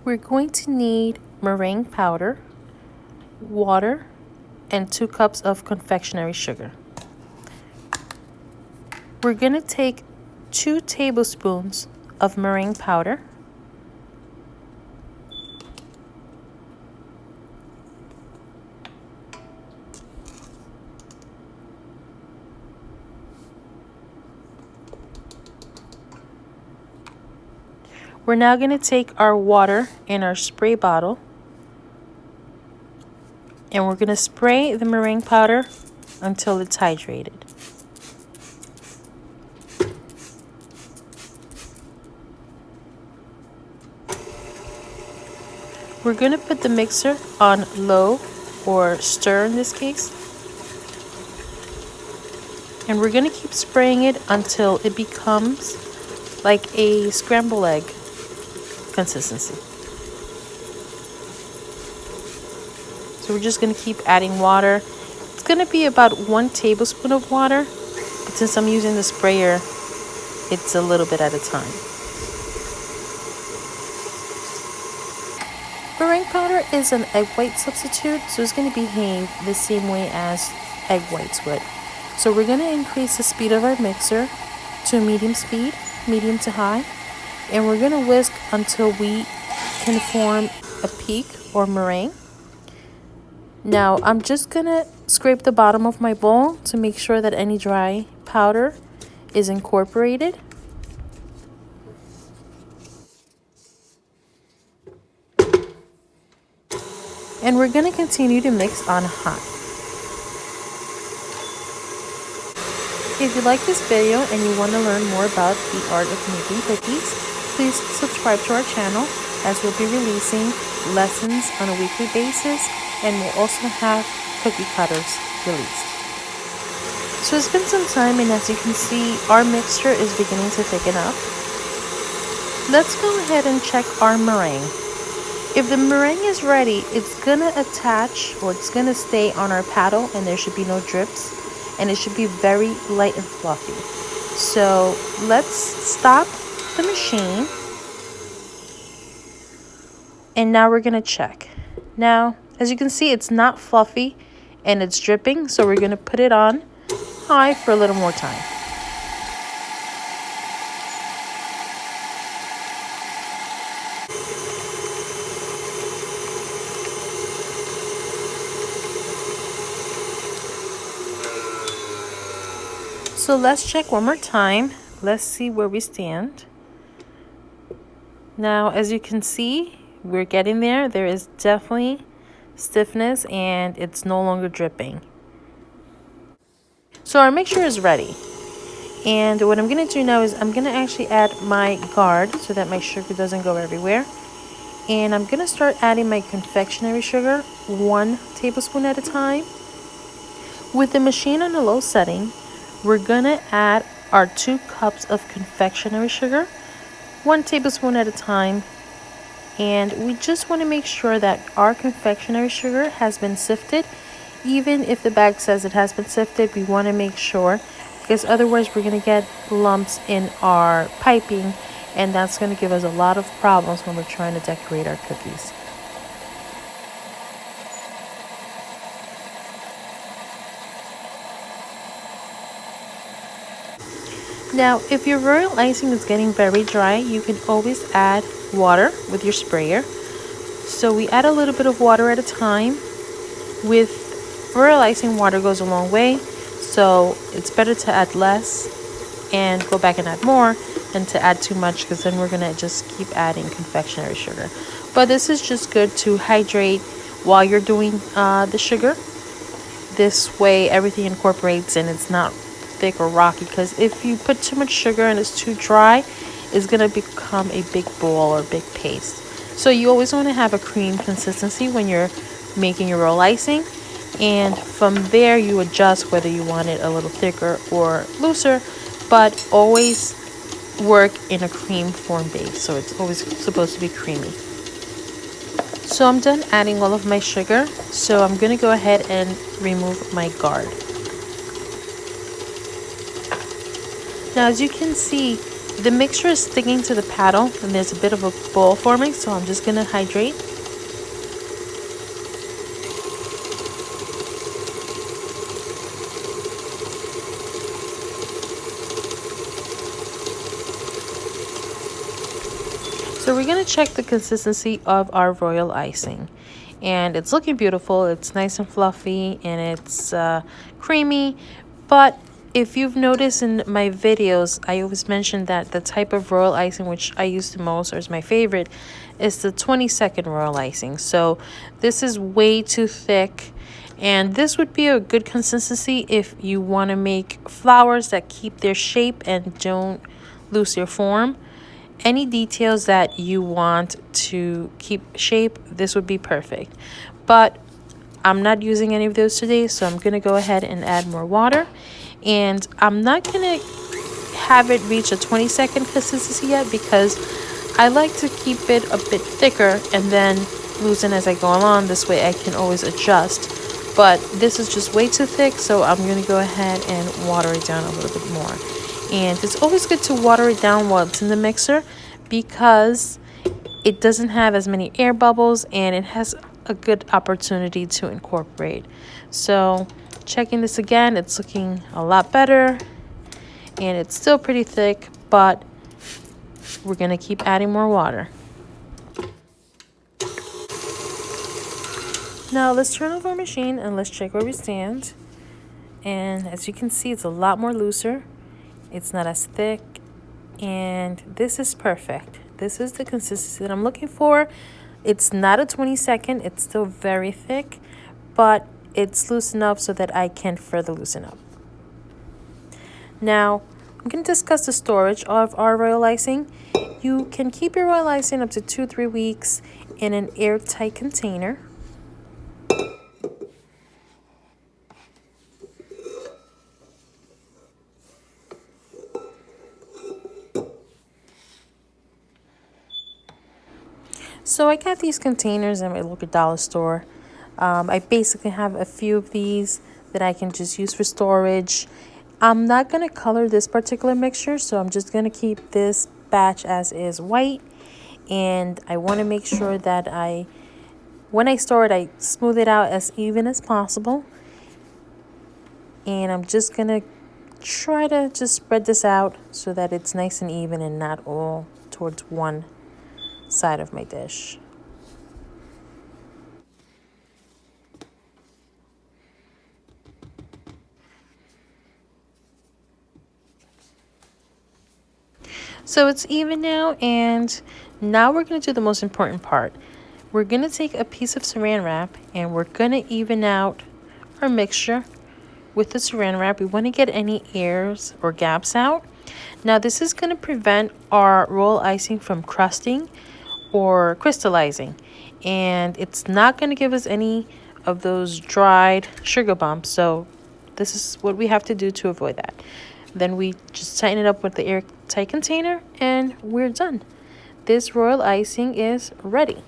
We're going to need meringue powder, water, and 2 cups of confectionery sugar. We're going to take 2 tablespoons of meringue powder, we're now going to take our water in our spray bottle and we're going to spray the meringue powder until it's hydrated. We're going to put the mixer on low or stir in this case. And we're going to keep spraying it until it becomes like a scrambled egg consistency. So we're just going to keep adding water. It's going to be about 1 tablespoon of water, but since I'm using the sprayer, it's a little bit at a time. Meringue powder is an egg white substitute, so it's going to behave the same way as egg whites would. So we're going to increase the speed of our mixer to medium speed, medium to high, and we're going to whisk until we can form a peak or meringue. Now I'm just going to scrape the bottom of my bowl to make sure that any dry powder is incorporated. And we're going to continue to mix on high. If you like this video and you want to learn more about the art of making cookies, please subscribe to our channel as we'll be releasing lessons on a weekly basis, and we'll also have cookie cutters released. So it's been some time, and as you can see, our mixture is beginning to thicken up. Let's go ahead and check our meringue. If the meringue is ready, it's gonna attach, or it's gonna stay on our paddle, and there should be no drips, and it should be very light and fluffy. So let's stop the machine, and now we're gonna check. Now, as you can see, it's not fluffy and it's dripping, so we're gonna put it on high for a little more time. So let's check one more time. Let's see where we stand. Now, as you can see, we're getting there. There is definitely stiffness and it's no longer dripping. So our mixture is ready. And what I'm going to do now is I'm going to actually add my guard so that my sugar doesn't go everywhere. And I'm going to start adding my confectionery sugar 1 tablespoon at a time. With the machine on a low setting, we're going to add our 2 cups of confectionery sugar 1 tablespoon at a time. And we just want to make sure that our confectionery sugar has been sifted. Even if the bag says it has been sifted, we want to make sure, because otherwise we're going to get lumps in our piping, and that's going to give us a lot of problems when we're trying to decorate our cookies. Now, if your royal icing is getting very dry, you can always add water with your sprayer. So we add a little bit of water at a time. With royal icing, water goes a long way, so it's better to add less and go back and add more than to add too much, because then we're gonna just keep adding confectionery sugar. But this is just good to hydrate while you're doing the sugar. This way everything incorporates and it's not thick or rocky, because if you put too much sugar and it's too dry, it's gonna become a big ball or big paste. So you always want to have a cream consistency when you're making your royal icing, and from there you adjust whether you want it a little thicker or looser, but always work in a cream form base, so it's always supposed to be creamy. So I'm done adding all of my sugar, so I'm gonna go ahead and remove my guard. Now, as you can see, The mixture is sticking to the paddle and there's a bit of a ball forming, so I'm just going to hydrate. So we're going to check the consistency of our royal icing. And it's looking beautiful. It's nice and fluffy and it's creamy. But if you've noticed in my videos, I always mention that the type of royal icing which I use the most or is my favorite is the 20-second royal icing. So this is way too thick. And this would be a good consistency if you want to make flowers that keep their shape and don't lose their form. Any details that you want to keep shape, this would be perfect. But I'm not using any of those today, so I'm going to go ahead and add more water. And I'm not going to have it reach a 20-second consistency yet because I like to keep it a bit thicker and then loosen as I go along. This way I can always adjust. But this is just way too thick, so I'm going to go ahead and water it down a little bit more. And it's always good to water it down while it's in the mixer because it doesn't have as many air bubbles and it has a good opportunity to incorporate. So checking this again, it's looking a lot better and it's still pretty thick, but we're going to keep adding more water. Now let's turn off our machine and let's check where we stand. And as you can see, it's a lot more looser. It's not as thick, and this is perfect. This is the consistency that I'm looking for. It's not a 20-second, it's still very thick, but it's loose enough so that I can further loosen up. Now, I'm going to discuss the storage of our royal icing. You can keep your royal icing up to 2-3 weeks in an airtight container. So I got these containers at my local dollar store. I basically have a few of these that I can just use for storage. I'm not going to color this particular mixture, so I'm just going to keep this batch as is white. And I want to make sure that when I store it, I smooth it out as even as possible. And I'm just going to try to just spread this out so that it's nice and even and not all towards one side of my dish. So it's even now, and now we're going to do the most important part. We're going to take a piece of saran wrap and we're going to even out our mixture with the saran wrap. We want to get any airs or gaps out. Now this is going to prevent our royal icing from crusting or crystallizing, and it's not going to give us any of those dried sugar bumps. So this is what we have to do to avoid that. Then we just tighten it up with the airtight container and we're done. This royal icing is ready.